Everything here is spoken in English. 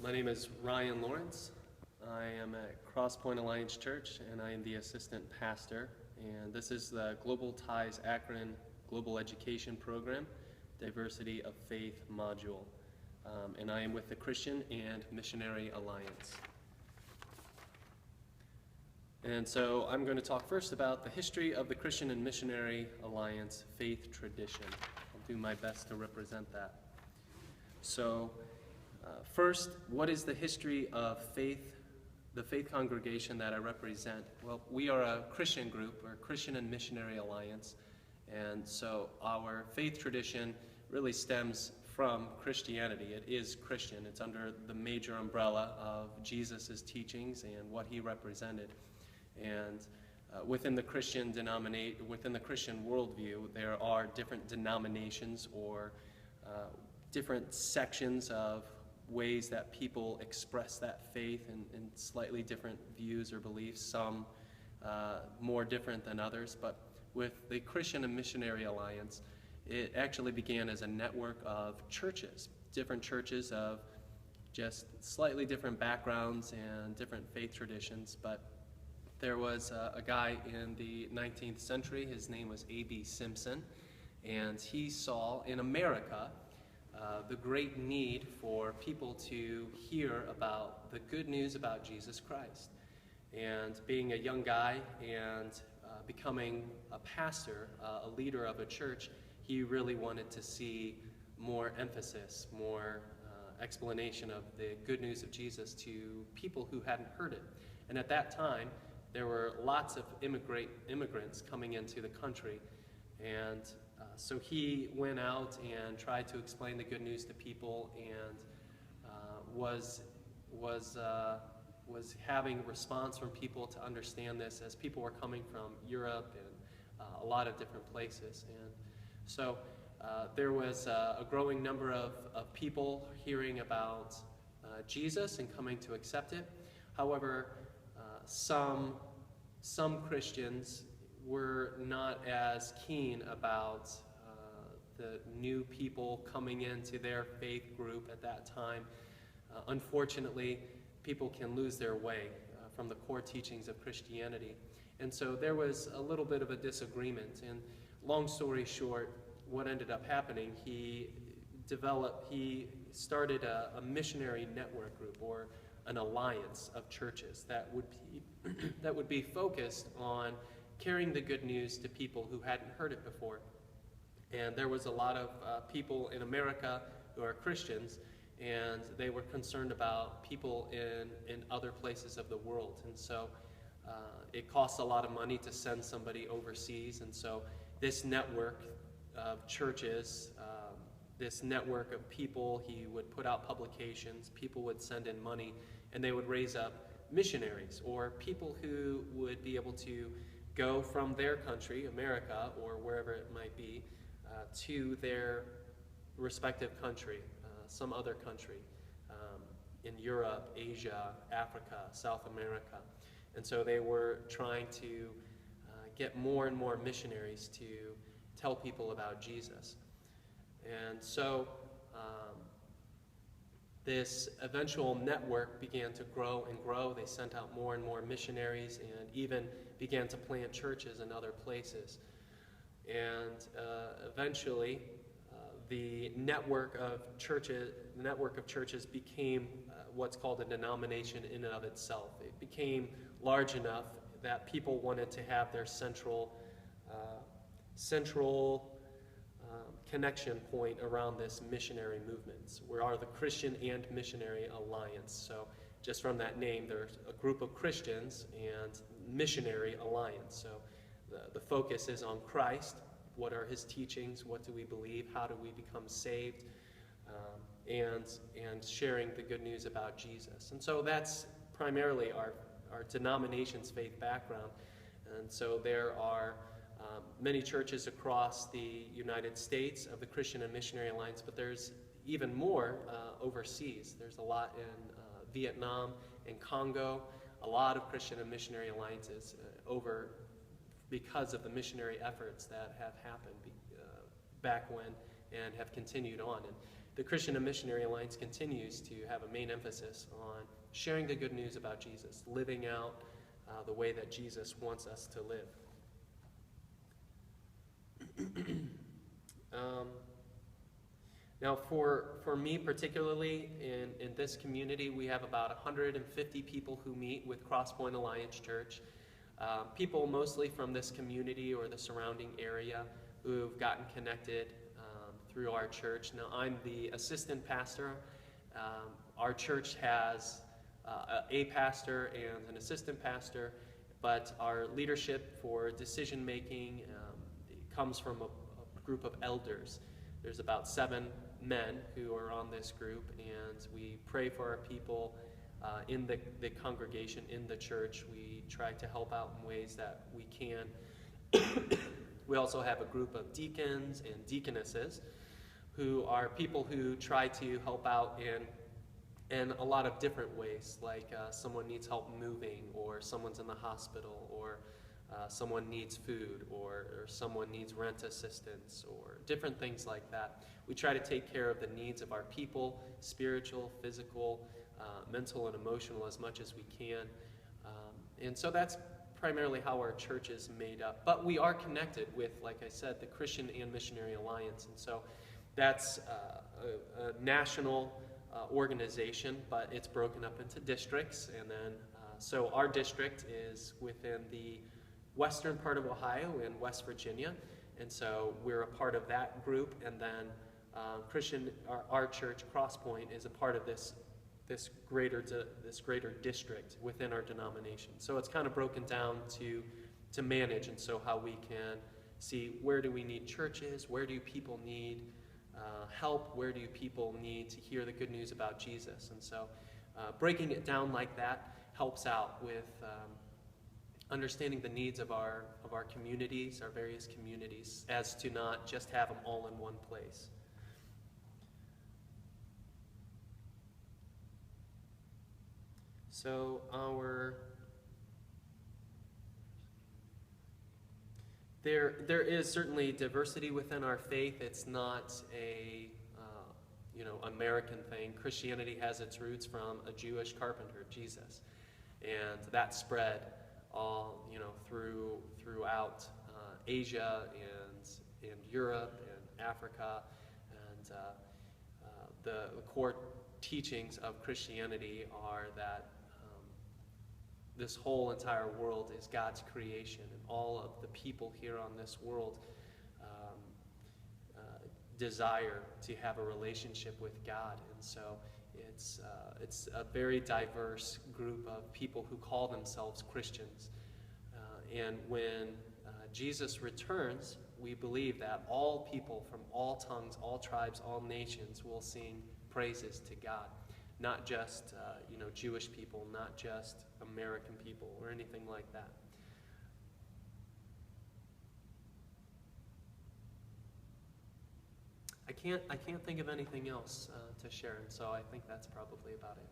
My name is Ryan Lawrence. I am at Crosspoint Alliance Church, and I am the assistant pastor. And this is the Global Ties Akron Global Education Program, Diversity of Faith module. And I am with the Christian and Missionary Alliance. And so I'm going to talk first about the history of the Christian and Missionary Alliance faith tradition. I'll do my best to represent that. So first, what is the history of faith, the faith congregation that I represent? Well, we are a Christian group, or Christian and Missionary Alliance, and so our faith tradition really stems from Christianity. It is Christian. It's under the major umbrella of Jesus' teachings and what he represented. And within the Christian worldview, there are different denominations or different sections of ways that people express that faith in slightly different views or beliefs, some more different than others. But with the Christian and Missionary Alliance, it actually began as a network of churches, different churches of just slightly different backgrounds and different faith traditions. But there was a guy in the 19th century, his name was A.B. Simpson, and he saw in America the great need for people to hear about the good news about Jesus Christ. And being a young guy and becoming a pastor, a leader of a church, he really wanted to see more emphasis, more explanation of the good news of Jesus to people who hadn't heard it. And at that time, there were lots of immigrants coming into the country, and so he went out and tried to explain the good news to people, and was having response from people to understand this as people were coming from Europe and a lot of different places. And so there was a growing number of people hearing about Jesus and coming to accept it. However, some Christians were not as keen about the new people coming into their faith group at that time. Unfortunately, people can lose their way from the core teachings of Christianity. And so there was a little bit of a disagreement. And long story short, what ended up happening, he started a missionary network group, or an alliance of churches that would be focused on carrying the good news to people who hadn't heard it before. And there was a lot of people in America who are Christians, and they were concerned about people in other places of the world. And so it costs a lot of money to send somebody overseas, and so this network of churches, this network of people, he would put out publications, people would send in money, and they would raise up missionaries, or people who would be able to go from their country, America, or wherever it might be, to their respective country, some other country, in Europe, Asia, Africa, South America. And so they were trying to get more and more missionaries to tell people about Jesus. And so this eventual network began to grow and grow. They sent out more and more missionaries and even began to plant churches in other places. And eventually, the network of churches became what's called a denomination in and of itself. It became large enough that people wanted to have their central connection point around this missionary movement. We are the Christian and Missionary Alliance. So just from that name, there's a group of Christians and Missionary Alliance. So the focus is on Christ. What are his teachings? What do we believe? How do we become saved? And sharing the good news about Jesus. And so that's primarily our denomination's faith background. And so there are many churches across the United States of the Christian and Missionary Alliance, but there's even more overseas. There's a lot in Vietnam and Congo, a lot of Christian and Missionary Alliances because of the missionary efforts that have happened back when and have continued on. the Christian and Missionary Alliance continues to have a main emphasis on sharing the good news about Jesus, living out the way that Jesus wants us to live. Now, for me particularly, in this community, we have about 150 people who meet with Crosspoint Alliance Church. People mostly from this community or the surrounding area who've gotten connected through our church. Now, I'm the assistant pastor. Our church has a pastor and an assistant pastor, but our leadership for decision making comes from a group of elders. There's about 7 men who are on this group, and we pray for our people in the congregation, in the church. We try to help out in ways that we can. We also have a group of deacons and deaconesses who are people who try to help out in a lot of different ways, like someone needs help moving, or someone's in the hospital, or someone needs food, or someone needs rent assistance, or different things like that. We try to take care of the needs of our people, spiritual, physical, mental, and emotional, as much as we can. And so that's primarily how our church is made up. But we are connected with, like I said, the Christian and Missionary Alliance. And so that's a national organization, but it's broken up into districts. And then, so our district is within the western part of Ohio and West Virginia. And so we're a part of that group. And then our church, Crosspoint, is a part of this greater district within our denomination. So it's kind of broken down to manage, and so how we can see where do we need churches, where do people need help, where do people need to hear the good news about Jesus. And so breaking it down like that helps out with understanding the needs of our communities, our various communities, as to not just have them all in one place. So there is certainly diversity within our faith. It's not a American thing. Christianity has its roots from a Jewish carpenter, Jesus, and that spread all throughout Asia and Europe and Africa, and the core teachings of Christianity are that this whole entire world is God's creation, and all of the people here on this world desire to have a relationship with God. And so it's a very diverse group of people who call themselves Christians. And when Jesus returns, we believe that all people from all tongues, all tribes, all nations will sing praises to God. Not just Jewish people, not just American people or anything like that. I can't think of anything else to share, and so I think that's probably about it.